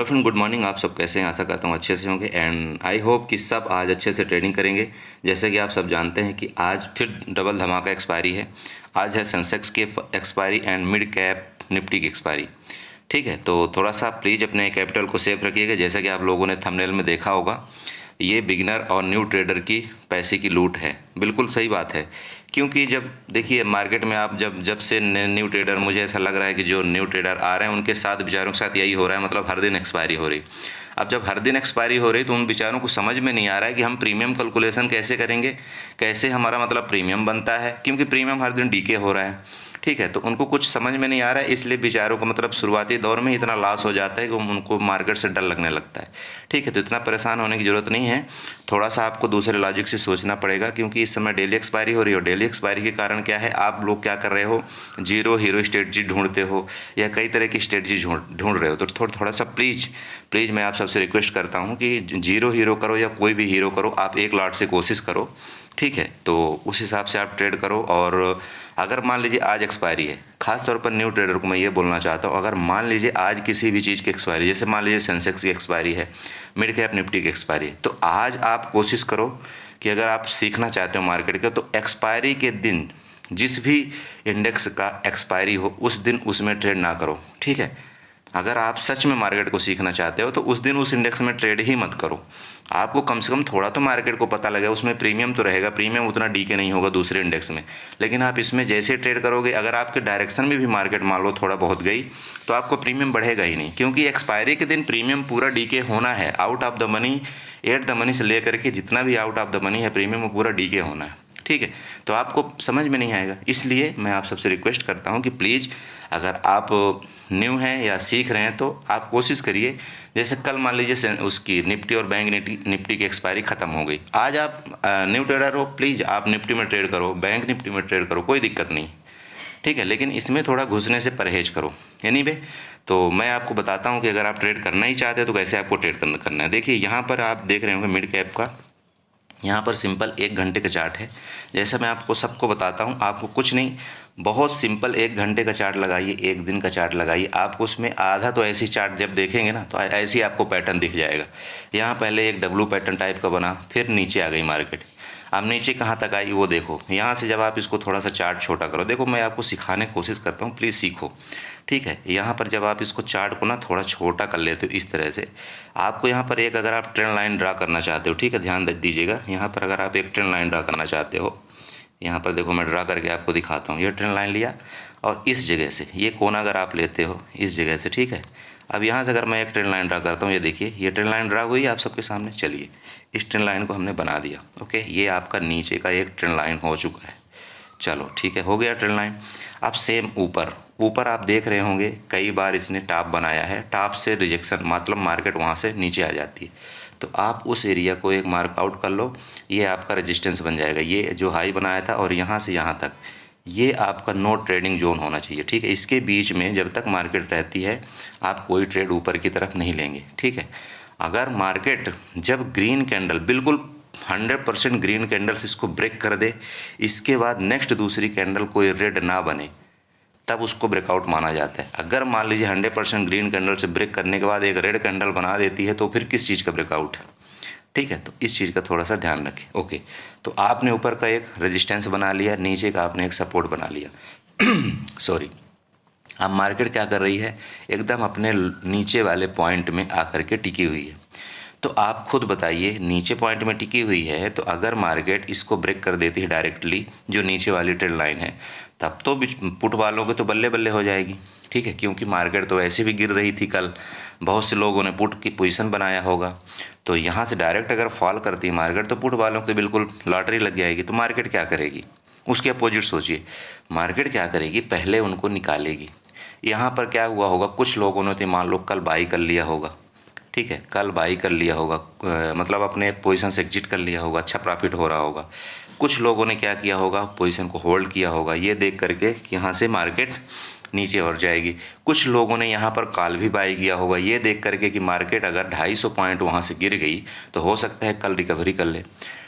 Hello friend, good morning. आप सब कैसे हैं? आशा करता हूँ अच्छे से होंगे एंड आई होप कि सब आज अच्छे से ट्रेडिंग करेंगे। जैसे कि आप सब जानते हैं कि आज फिर डबल धमाका एक्सपायरी है। आज है सेंसेक्स की expiry and mid cap Nifty की एक्सपायरी। ठीक है, तो थोड़ा सा प्लीज़ अपने कैपिटल को सेफ रखिएगा। जैसा कि आप लोगों ने थंबनेल में देखा होगा, ये बिगिनर और न्यू ट्रेडर की पैसे की लूट है। बिल्कुल सही बात है, क्योंकि जब देखिए मार्केट में आप जब जब से न्यू ट्रेडर, मुझे ऐसा लग रहा है कि जो न्यू ट्रेडर आ रहे हैं उनके साथ बेचारों के साथ यही हो रहा है। मतलब हर दिन एक्सपायरी हो रही। अब जब हर दिन एक्सपायरी हो रही तो उन बेचारों को समझ में नहीं आ रहा है कि हम प्रीमियम कैलकुलेशन कैसे करेंगे, कैसे हमारा मतलब प्रीमियम बनता है, क्योंकि प्रीमियम हर दिन डीके हो रहा है। ठीक है, तो उनको कुछ समझ में नहीं आ रहा है, इसलिए बेचारों को मतलब शुरुआती दौर में ही इतना लॉस हो जाता है कि उनको मार्केट से डर लगने लगता है। ठीक है, तो इतना परेशान होने की ज़रूरत नहीं है। थोड़ा सा आपको दूसरे लॉजिक से सोचना पड़ेगा, क्योंकि इस समय डेली एक्सपायरी हो रही है और डेली एक्सपायरी के कारण क्या है, आप लोग क्या कर रहे हो, जीरो हीरो स्ट्रेटजी ढूंढते हो या कई तरह की स्ट्रेटजी ढूंढ रहे हो। तो थोड़ा सा प्लीज़ प्लीज़ मैं आप सबसे रिक्वेस्ट करता हूँ कि जीरो हीरो करो या कोई भी हीरो करो, आप एक लॉट से कोशिश करो। ठीक है, तो उस हिसाब से आप ट्रेड करो। और अगर मान लीजिए आज एक्सपायरी है, खास तौर पर न्यू ट्रेडर को मैं ये बोलना चाहता हूँ, अगर मान लीजिए आज किसी भी चीज़ की एक्सपायरी, जैसे मान लीजिए सेंसेक्स की एक्सपायरी है, मिड कैप निफ्टी की एक्सपायरी है, तो आज आप कोशिश करो कि अगर आप सीखना चाहते हो मार्केट का, तो एक्सपायरी के दिन जिस भी इंडेक्स का एक्सपायरी हो उस दिन उसमें ट्रेड ना करो। ठीक है, अगर आप सच में मार्केट को सीखना चाहते हो तो उस दिन उस इंडेक्स में ट्रेड ही मत करो। आपको कम से कम थोड़ा तो मार्केट को पता लगे, उसमें प्रीमियम तो रहेगा, प्रीमियम उतना डीके नहीं होगा दूसरे इंडेक्स में। लेकिन आप इसमें जैसे ट्रेड करोगे, अगर आपके डायरेक्शन में भी मार्केट मान लो थोड़ा बहुत गई, तो आपको प्रीमियम बढ़ेगा ही नहीं, क्योंकि एक्सपायरी के दिन प्रीमियम पूरा डीके होना है। Out of the money, at the money से लेकर के जितना भी आउट ऑफ द मनी है प्रीमियम, वो पूरा डीके होना है। ठीक है, तो आपको समझ में नहीं आएगा। इसलिए मैं आप सबसे रिक्वेस्ट करता हूँ कि प्लीज़ अगर आप न्यू हैं या सीख रहे हैं तो आप कोशिश करिए। जैसे कल मान लीजिए उसकी निफ्टी और बैंक निफ्टी की एक्सपायरी ख़त्म हो गई, आज आप न्यू ट्रेडर हो, प्लीज़ आप निफ्टी में ट्रेड करो, बैंक निफ्टी में ट्रेड करो, कोई दिक्कत नहीं। ठीक है, लेकिन इसमें थोड़ा घुसने से परहेज करो। यानी वे तो मैं आपको बताता हूँ कि अगर आप ट्रेड करना ही चाहते हो तो कैसे आपको ट्रेड करना है। देखिए यहाँ पर आप देख रहे होंगे मिड कैप का, यहाँ पर सिंपल 1 घंटे का चार्ट है। जैसा मैं आपको सबको बताता हूँ, आपको कुछ नहीं, बहुत सिंपल 1 घंटे का चार्ट लगाइए, 1 दिन का चार्ट लगाइए। आपको उसमें आधा तो ऐसी चार्ट जब देखेंगे ना, तो ऐसे ही आपको पैटर्न दिख जाएगा। यहाँ पहले एक डब्लू पैटर्न टाइप का बना, फिर नीचे आ गई मार्केट। अब नीचे कहाँ तक आई वो देखो। यहाँ से जब आप इसको थोड़ा सा चार्ट छोटा करो, देखो मैं आपको सिखाने की कोशिश करता हूँ, प्लीज़ सीखो। ठीक है, यहाँ पर जब आप इसको चार्ट को ना थोड़ा छोटा कर लेते हो इस तरह से, आपको यहाँ पर एक, अगर आप ट्रेंड लाइन ड्रा करना चाहते हो, ठीक है, ध्यान दीजिएगा। यहाँ पर अगर आप एक ट्रेंड लाइन ड्रा करना चाहते हो, यहाँ पर देखो मैं ड्रा करके आपको दिखाता हूँ। ये ट्रेंड लाइन लिया और इस जगह से ये कोना अगर आप लेते हो इस जगह से, ठीक है। अब यहाँ से अगर मैं एक ट्रेंड लाइन ड्रा करता हूँ, ये देखिए ये ट्रेंड लाइन ड्रा हुई आप सबके सामने। चलिए इस ट्रेंड लाइन को हमने बना दिया। ओके, ये आपका नीचे का एक ट्रेंड लाइन हो चुका है। चलो ठीक है, हो गया ट्रेंड लाइन। अब सेम ऊपर ऊपर आप देख रहे होंगे कई बार इसने टॉप बनाया है, टॉप से रिजेक्शन, मतलब मार्केट वहाँ से नीचे आ जाती है। तो आप उस एरिया को एक मार्क आउट कर लो, ये आपका रेजिस्टेंस बन जाएगा। ये जो हाई बनाया था और यहाँ से यहाँ तक, ये आपका नो ट्रेडिंग जोन होना चाहिए। ठीक है, इसके बीच में जब तक मार्केट रहती है आप कोई ट्रेड ऊपर की तरफ नहीं लेंगे। ठीक है, अगर मार्केट जब ग्रीन कैंडल, बिल्कुल 100% ग्रीन कैंडल्स इसको ब्रेक कर दे, इसके बाद नेक्स्ट दूसरी कैंडल कोई रेड ना बने, तब उसको ब्रेकआउट माना जाता है। अगर मान लीजिए 100% ग्रीन कैंडल से ब्रेक करने के बाद एक रेड कैंडल बना देती है, तो फिर किस चीज़ का ब्रेकआउट है। ठीक है, तो इस चीज़ का थोड़ा सा ध्यान रखें। ओके, तो आपने ऊपर का एक रेजिस्टेंस बना लिया, नीचे का आपने एक सपोर्ट बना लिया। सॉरी, अब मार्केट क्या कर रही है, एकदम अपने नीचे वाले पॉइंट में आकर के टिकी हुई है। तो आप खुद बताइए, नीचे पॉइंट में टिकी हुई है, तो अगर मार्केट इसको ब्रेक कर देती है डायरेक्टली, जो नीचे वाली ट्रेंड लाइन है, तब तो पुट वालों के तो बल्ले बल्ले हो जाएगी। ठीक है, क्योंकि मार्केट तो ऐसे भी गिर रही थी कल, बहुत से लोगों ने पुट की पोजीशन बनाया होगा। तो यहाँ से डायरेक्ट अगर फॉल करती है मार्केट, तो पुट वालों को बिल्कुल लॉटरी लग जाएगी। तो मार्केट क्या करेगी, उसके अपोजिट सोचिए। मार्केट क्या करेगी, पहले उनको निकालेगी। यहाँ पर क्या हुआ होगा, कुछ लोगों ने तो मान लो कल बाई कर लिया होगा। ठीक है, कल बाई कर लिया होगा, मतलब अपने पोजीशन से एग्जिट कर लिया होगा, अच्छा प्रॉफिट हो रहा होगा। कुछ लोगों ने क्या किया होगा, पोजीशन को होल्ड किया होगा, ये देख करके कि यहाँ से मार्केट नीचे और जाएगी। कुछ लोगों ने यहाँ पर कॉल भी बाई किया होगा, ये देख करके कि मार्केट अगर 250 पॉइंट वहाँ से गिर गई तो हो सकता है कल रिकवरी कर ले।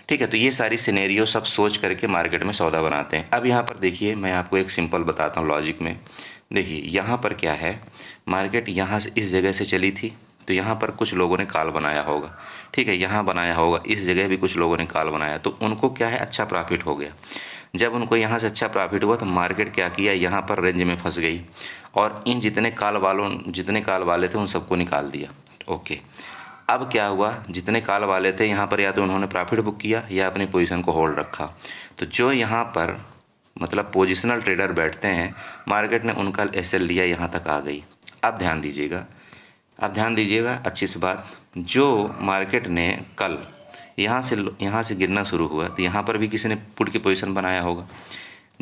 ठीक है, तो ये सारी सिनेरियो सब सोच करके मार्केट में सौदा बनाते हैं। अब यहाँ पर देखिए, मैं आपको एक सिंपल बताता हूँ लॉजिक में। देखिए यहाँ पर क्या है, मार्केट यहाँ से इस जगह से चली थी, तो यहाँ पर कुछ लोगों ने कॉल बनाया होगा, ठीक है, यहाँ बनाया होगा, इस जगह भी कुछ लोगों ने कॉल बनाया, तो उनको क्या है, अच्छा प्रॉफिट हो गया। जब उनको यहाँ से अच्छा प्रॉफिट हुआ तो मार्केट क्या किया, यहाँ पर रेंज में फंस गई और इन जितने कॉल वाले थे उन सबको निकाल दिया। ओके, अब क्या हुआ, जितने कॉल वाले थे यहाँ पर या तो उन्होंने प्रॉफिट बुक किया या अपनी पोजीशन को होल्ड रखा। तो जो यहाँ पर मतलब पोजिशनल ट्रेडर बैठते हैं, मार्केट ने उनका एसएल लिया, यहाँ तक आ गई। अब ध्यान दीजिएगा, अच्छी सी बात, जो मार्केट ने कल यहाँ से गिरना शुरू हुआ तो यहाँ पर भी किसी ने पुट की पोजीशन बनाया होगा।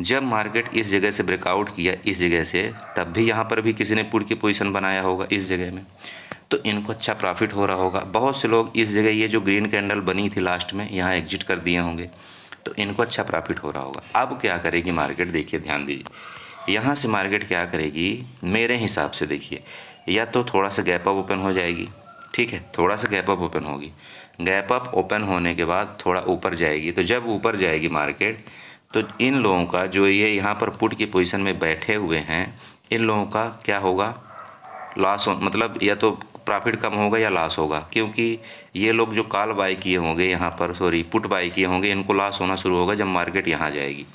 जब मार्केट इस जगह से ब्रेकआउट किया, इस जगह से, तब भी यहाँ पर भी किसी ने पुट की पोजीशन बनाया होगा इस जगह में, तो इनको अच्छा प्रॉफिट हो रहा होगा। बहुत से लोग इस जगह, ये जो ग्रीन कैंडल बनी थी लास्ट में, यहाँ एग्जिट कर दिए होंगे, तो इनको अच्छा प्रॉफिट हो रहा होगा। अब क्या करेगी मार्केट, देखिए ध्यान दीजिए, यहाँ से मार्केट क्या करेगी, मेरे हिसाब से देखिए, या तो थोड़ा सा गैप अप ओपन हो जाएगी, ठीक है, थोड़ा सा गैप अप ओपन होगी, गैप अप ओपन होने के बाद थोड़ा ऊपर जाएगी। तो जब ऊपर जाएगी मार्केट, तो इन लोगों का जो ये यहाँ पर पुट की पोजीशन में बैठे हुए हैं, इन लोगों का क्या होगा, लॉस हो, मतलब या तो प्रॉफिट कम होगा या लॉस होगा, क्योंकि ये लोग जो कॉल बाई किए होंगे यहाँ पर, सॉरी पुट बाई किए होंगे, इनको लॉस होना शुरू होगा जब मार्केट यहाँ जाएगी।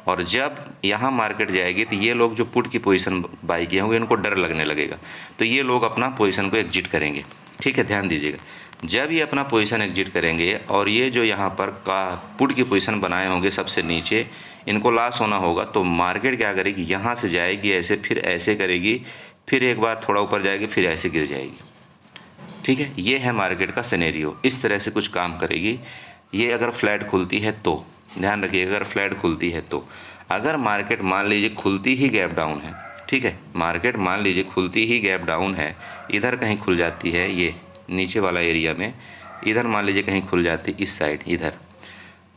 और जब यहाँ मार्केट जाएगी तो ये लोग जो पुट की पोजीशन बाई किए होंगे, इनको डर लगने लगेगा, तो ये लोग अपना पोजीशन को एग्जिट करेंगे, ठीक है, ध्यान दीजिएगा। जब ये अपना पोजीशन एग्जिट करेंगे और ये जो यहाँ पर का पुट की पोजीशन बनाए होंगे सबसे नीचे, इनको लॉस होना होगा, तो मार्केट क्या करेगी, यहाँ से जाएगी ऐसे, फिर ऐसे करेगी, फिर एक बार थोड़ा ऊपर जाएगी, फिर ऐसे गिर जाएगी, ठीक है। ये है मार्केट का सिनेरियो, इस तरह से कुछ काम करेगी। ये अगर फ्लैट खुलती है तो ध्यान रखिए, अगर फ्लैट खुलती है तो, अगर मार्केट मान लीजिए खुलती ही गैप डाउन है, ठीक है, मार्केट मान लीजिए खुलती ही गैप डाउन है, इधर कहीं खुल जाती है, ये नीचे वाला एरिया में, इधर मान लीजिए कहीं खुल जाती इस साइड इधर,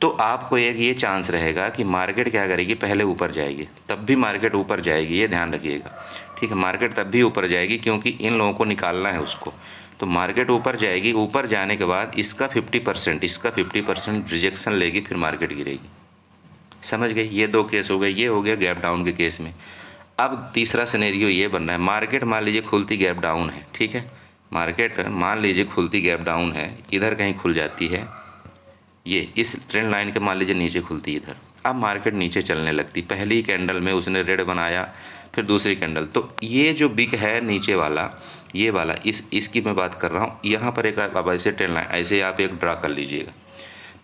तो आपको एक ये चांस रहेगा कि मार्केट क्या करेगी, पहले ऊपर जाएगी, तब भी मार्केट ऊपर जाएगी, ये ध्यान रखिएगा, ठीक है, मार्केट तब भी ऊपर जाएगी क्योंकि इन लोगों को निकालना है उसको। तो मार्केट ऊपर जाएगी, ऊपर जाने के बाद इसका 50% रिजेक्शन लेगी, फिर मार्केट गिरेगी। समझ गए, ये दो केस हो गए, ये हो गया गैप डाउन के केस में। अब तीसरा सिनेरियो ये बन रहा है, मार्केट मान लीजिए खुलती गैप डाउन है, ठीक है, मार्केट मान लीजिए खुलती गैप डाउन है, इधर कहीं खुल जाती है, ये इस ट्रेंड लाइन के मान लीजिए नीचे खुलती है इधर, अब मार्केट नीचे चलने लगती, पहली कैंडल में उसने रेड बनाया, फिर दूसरी कैंडल, तो ये जो बिग है नीचे वाला, ये वाला, इसकी मैं बात कर रहा हूँ, यहाँ पर एक अब ऐसे ट्रेंड लाइन, ऐसे आप एक ड्रा कर लीजिएगा।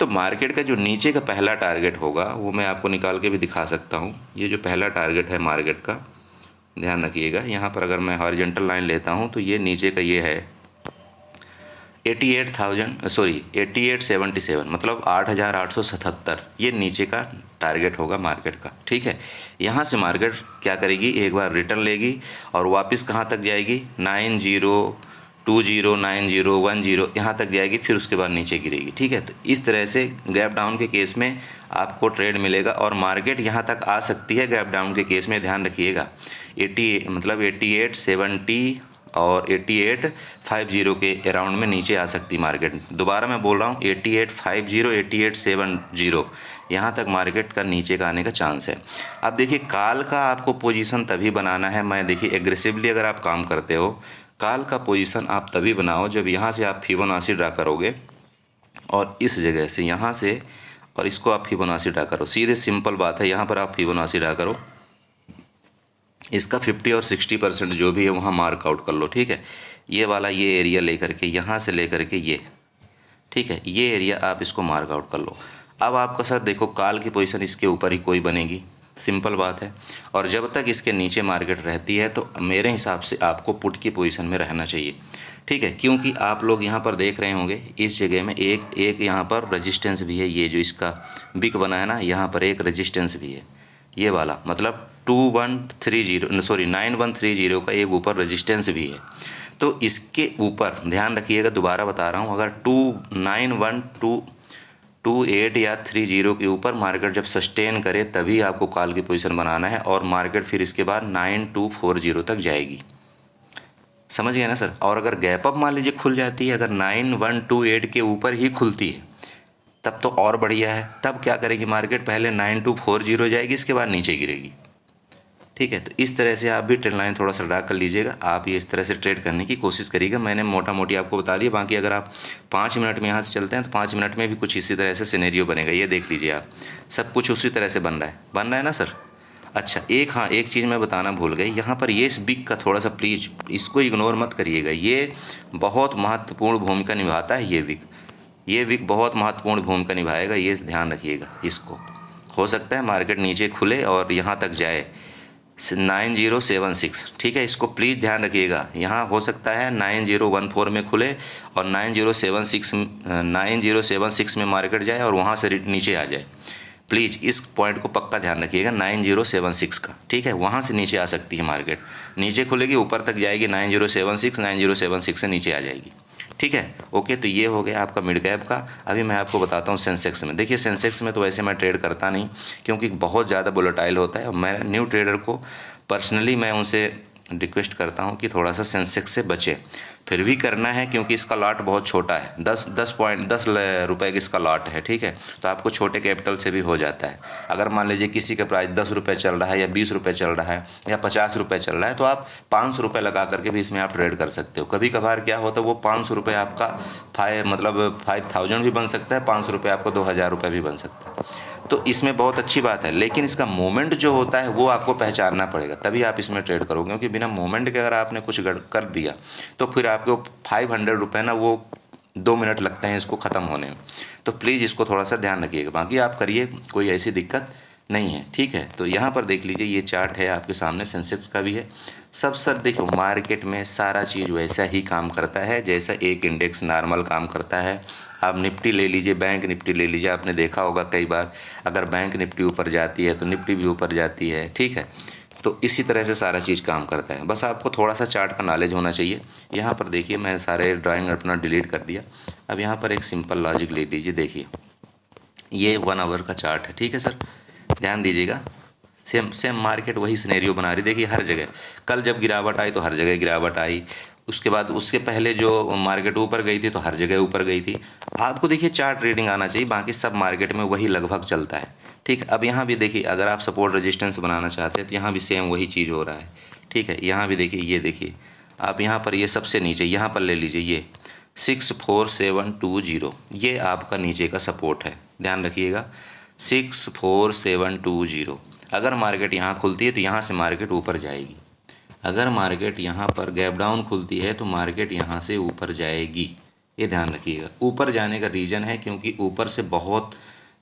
तो मार्केट का जो नीचे का पहला टारगेट होगा वो मैं आपको निकाल के भी दिखा सकता हूँ। ये जो पहला टारगेट है मार्केट का, ध्यान रखिएगा, यहाँ पर अगर मैं हॉरिजॉन्टल लाइन लेता हूँ तो ये नीचे का ये है 8877, मतलब 8877, ये नीचे का टारगेट होगा मार्केट का, ठीक है। यहाँ से मार्केट क्या करेगी, एक बार रिटर्न लेगी और वापस कहाँ तक जाएगी, 9020 9010 यहाँ तक जाएगी, फिर उसके बाद नीचे गिरेगी, ठीक है। तो इस तरह से गैप डाउन के केस में आपको ट्रेड मिलेगा और मार्केट यहाँ तक आ सकती है गैप डाउन के केस में, ध्यान रखिएगा, 8870 और 8850 के अराउंड में नीचे आ सकती मार्केट। दोबारा मैं बोल रहा हूँ, 8850 8870 यहाँ तक मार्केट का नीचे का आने का चांस है। अब देखिए, कॉल का आपको पोजीशन तभी बनाना है, मैं देखिए एग्रेसिवली अगर आप काम करते हो, कॉल का पोजीशन आप तभी बनाओ जब यहाँ से आप फिबोनाची ड्रा करोगे और इस जगह से यहाँ से, और इसको आप फिबोनाची ड्रा करो, सीधे सिंपल बात है, यहाँ पर आप फिबोनाची ड्रा करो, इसका 50 और 60% जो भी है वहाँ मार्क आउट कर लो, ठीक है। ये वाला ये एरिया लेकर के, यहाँ से लेकर के ये, ठीक है, ये एरिया आप इसको मार्क आउट कर लो। अब आपका सर देखो, कॉल की पोजीशन इसके ऊपर ही कोई बनेगी, सिंपल बात है, और जब तक इसके नीचे मार्केट रहती है तो मेरे हिसाब से आपको पुट की पोजीशन में रहना चाहिए, ठीक है, क्योंकि आप लोग यहाँ पर देख रहे होंगे इस जगह में एक यहाँ पर रजिस्टेंस भी है, ये जो इसका बिग बना है ना, यहाँ पर एक रजिस्टेंस भी है, ये वाला, मतलब 9130 का एक ऊपर रेजिस्टेंस भी है। तो इसके ऊपर ध्यान रखिएगा, दोबारा बता रहा हूँ, अगर 291228 या 30 के ऊपर मार्केट जब सस्टेन करे तभी आपको कॉल की पोजीशन बनाना है, और मार्केट फिर इसके बाद 9240 तक जाएगी, समझ गए ना सर। और अगर गैप अप मान लीजिए खुल जाती है, अगर 9128 के ऊपर ही खुलती है तब तो और बढ़िया है, तब क्या करेगी मार्केट, पहले 9240 जाएगी, इसके बाद नीचे गिरेगी, ठीक है। तो इस तरह से आप भी ट्रेंड लाइन थोड़ा सा ड्रा कर लीजिएगा। आप ये इस तरह से ट्रेड करने की कोशिश करिएगा। मैंने मोटा मोटी आपको बता दिया, बाकी अगर आप 5 मिनट में यहाँ से चलते हैं तो 5 मिनट में भी कुछ इसी तरह से सिनेरियो बनेगा। ये देख लीजिए आप, सब कुछ उसी तरह से बन रहा है ना सर। अच्छा, एक चीज़ मैं बताना भूल गई, यहाँ पर ये इस बिग का थोड़ा सा प्लीज़ इसको इग्नोर मत करिएगा। ये बहुत महत्वपूर्ण भूमिका निभाता है। ये विक बहुत महत्वपूर्ण भूमिका निभाएगा, ये ध्यान रखिएगा इसको। हो सकता है मार्केट नीचे खुले और यहाँ तक जाए 9076, ठीक है। इसको प्लीज़ ध्यान रखिएगा। यहाँ हो सकता है 9014 में खुले और 9076 में मार्केट जाए और वहाँ से नीचे आ जाए। प्लीज़ इस पॉइंट को पक्का ध्यान रखिएगा 9076 का, ठीक है। वहाँ से नीचे आ सकती है मार्केट, नीचे खुलेगी ऊपर तक जाएगी 9076 से नीचे आ जाएगी, ठीक है। ओके, तो ये हो गया आपका मिड कैप का। अभी मैं आपको बताता हूँ सेंसेक्स में। देखिए सेंसेक्स में तो वैसे मैं ट्रेड करता नहीं, क्योंकि बहुत ज़्यादा वोलेटाइल होता है और मैं न्यू ट्रेडर को पर्सनली मैं उनसे रिक्वेस्ट करता हूँ कि थोड़ा सा सेंसेक्स से बचे। फिर भी करना है क्योंकि इसका लॉट बहुत छोटा है, 10 रुपए की इसका लॉट है, ठीक है। तो आपको छोटे कैपिटल से भी हो जाता है। अगर मान लीजिए किसी का प्राइस 10 रुपये चल रहा है या 20 रुपये चल रहा है या 50 रुपये चल रहा है, तो आप 500 रुपये लगा करके भी इसमें आप ट्रेड कर सकते हो। कभी कभार क्या होता है, वो 500 रुपये आपका 5000 भी बन सकता है, 500 रुपये आपको 2000 रुपये भी बन सकता है। तो इसमें बहुत अच्छी बात है, लेकिन इसका मोमेंट जो होता है वो आपको पहचानना पड़ेगा, तभी आप इसमें ट्रेड करोगे। क्योंकि बिना मोमेंट के अगर आपने कुछ कर दिया तो फिर आपको 500 रुपये ना वो 2 मिनट लगते हैं इसको ख़त्म होने में। तो प्लीज़ इसको थोड़ा सा ध्यान रखिएगा। बाकी आप करिए, कोई ऐसी दिक्कत नहीं है, ठीक है। तो यहाँ पर देख लीजिए, ये चार्ट है आपके सामने, सेंसेक्स का भी है सब। सर देखो, मार्केट में सारा चीज़ वैसा ही काम करता है जैसा एक इंडेक्स नॉर्मल काम करता है। आप निफ्टी ले लीजिए, बैंक निफ्टी ले लीजिए, आपने देखा होगा कई बार, अगर बैंक निफ्टी ऊपर जाती है तो निफ्टी भी ऊपर जाती है, ठीक है। तो इसी तरह से सारा चीज़ काम करता है। बस आपको थोड़ा सा चार्ट का नॉलेज होना चाहिए। यहाँ पर देखिए, मैं सारे ड्राइंग अपना डिलीट कर दिया। अब यहाँ पर एक सिंपल लॉजिक ले लीजिए। देखिए ये 1 आवर का चार्ट है, ठीक है सर, ध्यान दीजिएगा। सेम मार्केट वही सिनेरियो बना रही। देखिए हर जगह कल जब गिरावट आई तो हर जगह गिरावट आई, उसके बाद उसके पहले जो मार्केट ऊपर गई थी तो हर जगह ऊपर गई थी। आपको देखिए चार्ट रीडिंग आना चाहिए, बाकी सब मार्केट में वही लगभग चलता है, ठीक है। अब यहाँ भी देखिए, अगर आप सपोर्ट रेजिस्टेंस बनाना चाहते हैं तो यहाँ भी सेम वही चीज़ हो रहा है, ठीक है। यहाँ भी देखिए, ये देखिए आप यहाँ पर, ये सबसे नीचे यहाँ पर ले लीजिए, ये 64720, ये आपका नीचे का सपोर्ट है, ध्यान रखिएगा 64720। अगर मार्केट यहाँ खुलती है तो यहाँ से मार्केट ऊपर जाएगी। अगर मार्केट यहाँ पर गैप डाउन खुलती है तो मार्केट यहाँ से ऊपर जाएगी, ये ध्यान रखिएगा। ऊपर जाने का रीज़न है क्योंकि ऊपर से बहुत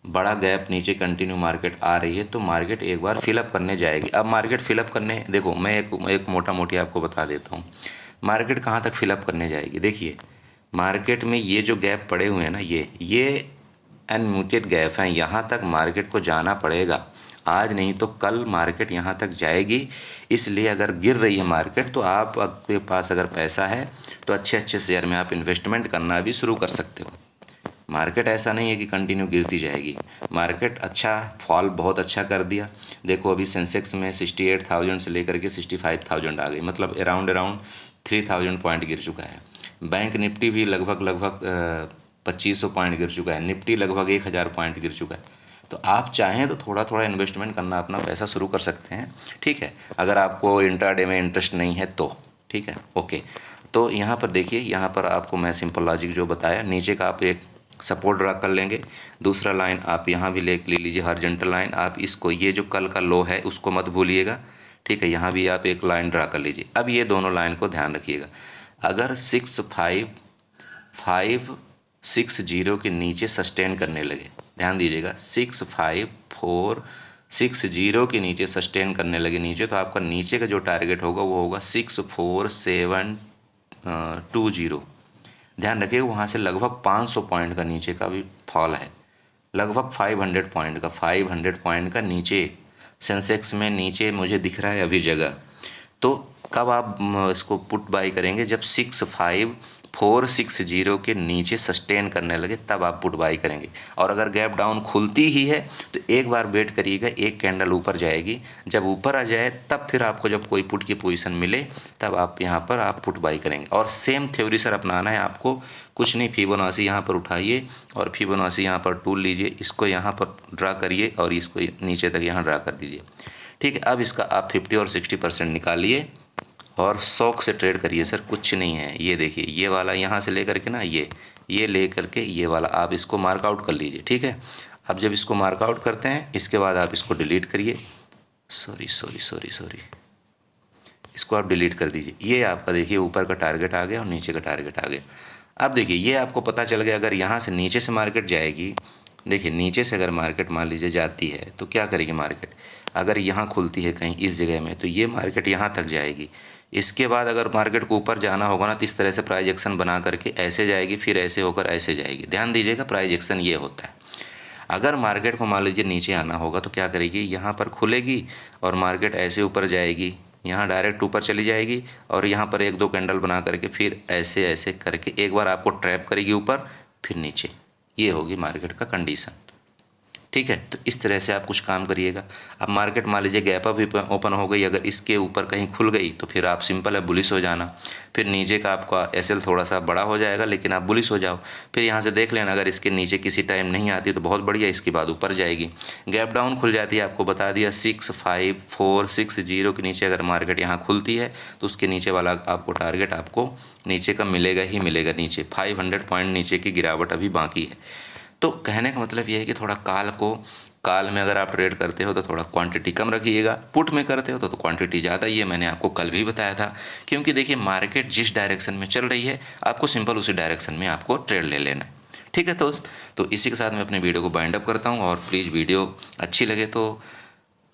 बड़ा गैप नीचे कंटिन्यू मार्केट आ रही है, तो मार्केट एक बार फिलअप करने जाएगी। अब मार्केट फिलअप करने, देखो मैं एक मोटा मोटी आपको बता देता हूँ मार्केट कहाँ तक फिलअप करने जाएगी। देखिए मार्केट में ये जो गैप पड़े हुए हैं ना, ये अनम्यूटेड गैप हैं, यहाँ तक मार्केट को जाना पड़ेगा। आज नहीं तो कल मार्केट यहाँ तक जाएगी। इसलिए अगर गिर रही है मार्केट तो आपके पास अगर पैसा है तो अच्छे शेयर में आप इन्वेस्टमेंट करना भी शुरू कर सकते हो। मार्केट ऐसा नहीं है कि कंटिन्यू गिरती जाएगी। मार्केट अच्छा फॉल बहुत अच्छा कर दिया। देखो अभी सेंसेक्स में 68,000 से लेकर के 65,000 आ गई, मतलब अराउंड 3,000 पॉइंट गिर चुका है। बैंक निफ्टी भी लगभग 2500 पॉइंट गिर चुका है। निफ्टी लगभग 1000 पॉइंट गिर चुका है। तो आप चाहें तो थोड़ा थोड़ा इन्वेस्टमेंट करना, अपना पैसा शुरू कर सकते हैं, ठीक है। अगर आपको इंट्राडे में इंटरेस्ट नहीं है तो, ठीक है, ओके। तो यहाँ पर देखिए, यहाँ पर आपको मैं सिंपल लॉजिक जो बताया, नीचे का आप एक सपोर्ट ड्रा कर लेंगे। दूसरा लाइन आप यहाँ भी ले लीजिए, हॉरिजॉन्टल लाइन। आप इसको, ये जो कल का लो है उसको मत भूलिएगा, ठीक है। यहाँ भी आप एक लाइन ड्रा कर लीजिए। अब ये दोनों लाइन को ध्यान रखिएगा। अगर 6560 के नीचे सस्टेन करने लगे, ध्यान दीजिएगा 6560 के नीचे सस्टेन करने लगे नीचे, तो आपका नीचे का जो टारगेट होगा वो होगा 64720। ध्यान रखिएगा वहाँ से लगभग 500 पॉइंट का नीचे का भी फॉल है, लगभग 500 पॉइंट का नीचे सेंसेक्स में नीचे मुझे दिख रहा है अभी जगह। तो कब आप इसको पुट बाई करेंगे, जब 65460 के नीचे सस्टेन करने लगे तब आप पुट बाई करेंगे। और अगर गैप डाउन खुलती ही है तो एक बार वेट करिएगा, एक कैंडल ऊपर जाएगी, जब ऊपर आ जाए तब फिर आपको जब कोई पुट की पोजीशन मिले तब आप यहाँ पर आप पुट बाई करेंगे। और सेम थ्योरी सर अपनाना है आपको, कुछ नहीं, फिबोनाची यहाँ पर उठाइए और फिबोनाची यहाँ पर टूल लीजिए, इसको यहाँ पर ड्रा करिए और इसको नीचे तक यहाँ ड्रा कर दीजिए, ठीक है, अब इसका आप 50 और 60% निकालिए और शौक से ट्रेड करिए सर, कुछ नहीं है। ये देखिए, ये वाला यहाँ से लेकर के ना, ये ले करके ये वाला आप इसको मार्कआउट कर लीजिए। ठीक है, अब जब इसको मार्कआउट करते हैं, इसके बाद आप इसको डिलीट करिए। सॉरी, इसको आप डिलीट कर दीजिए। ये आपका देखिए ऊपर का टारगेट आ गया और नीचे का टारगेट आ गया। अब देखिए, ये आपको पता चल गया, अगर यहाँ से नीचे से मार्केट जाएगी, देखिए नीचे से अगर मार्केट मान लीजिए जाती है तो क्या करेगी मार्केट, अगर यहाँ खुलती है कहीं इस जगह में, तो ये मार्केट यहाँ तक जाएगी। इसके बाद अगर मार्केट को ऊपर जाना होगा ना, तो इस तरह से प्राइस एक्शन बना करके ऐसे जाएगी, फिर ऐसे होकर ऐसे जाएगी। ध्यान दीजिएगा, प्राइस एक्शन ये होता है। अगर मार्केट को मान लीजिए नीचे आना होगा तो क्या करेगी, यहाँ पर खुलेगी और मार्केट ऐसे ऊपर जाएगी, यहाँ डायरेक्ट ऊपर चली जाएगी और यहाँ पर 1-2 कैंडल बना करके फिर ऐसे ऐसे करके एक बार आपको ट्रैप करेगी ऊपर, फिर नीचे। ये होगी मार्केट का कंडीशन। ठीक है, तो इस तरह से आप कुछ काम करिएगा। अब मार्केट मान लीजिए गैप अप ओपन हो गई, अगर इसके ऊपर कहीं खुल गई तो फिर आप सिंपल है बुलिश हो जाना। फिर नीचे का आपका एसएल थोड़ा सा बड़ा हो जाएगा, लेकिन आप बुलिश हो जाओ। फिर यहाँ से देख लेना, अगर इसके नीचे किसी टाइम नहीं आती तो बहुत बढ़िया, इसके बाद ऊपर जाएगी। गैप डाउन खुल जाती है, आपको बता दिया 65460 के नीचे अगर मार्केट यहाँ खुलती है तो उसके नीचे वाला आपको टारगेट आपको नीचे का मिलेगा ही मिलेगा। नीचे 500 पॉइंट नीचे की गिरावट अभी बाकी है। तो कहने का मतलब ये है कि थोड़ा काल में अगर आप ट्रेड करते हो तो थोड़ा क्वांटिटी कम रखिएगा, पुट में करते हो तो क्वांटिटी ज़्यादा। ये मैंने आपको कल भी बताया था, क्योंकि देखिए मार्केट जिस डायरेक्शन में चल रही है, आपको सिंपल उसी डायरेक्शन में आपको ट्रेड ले लेना है। ठीक है दोस्त, तो इसी के साथ मैं अपने वीडियो को बाइंड अप करता हूँ। और प्लीज़ वीडियो अच्छी लगे तो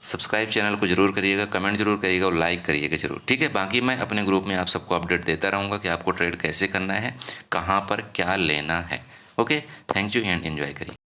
सब्सक्राइब चैनल को जरूर करिएगा, कमेंट जरूर करिएगा और लाइक करिएगा जरूर। ठीक है, बाकी मैं अपने ग्रुप में आप सबको अपडेट देता रहूँगा कि आपको ट्रेड कैसे करना है, कहाँ पर क्या लेना है। Okay, thank you and enjoy करिए।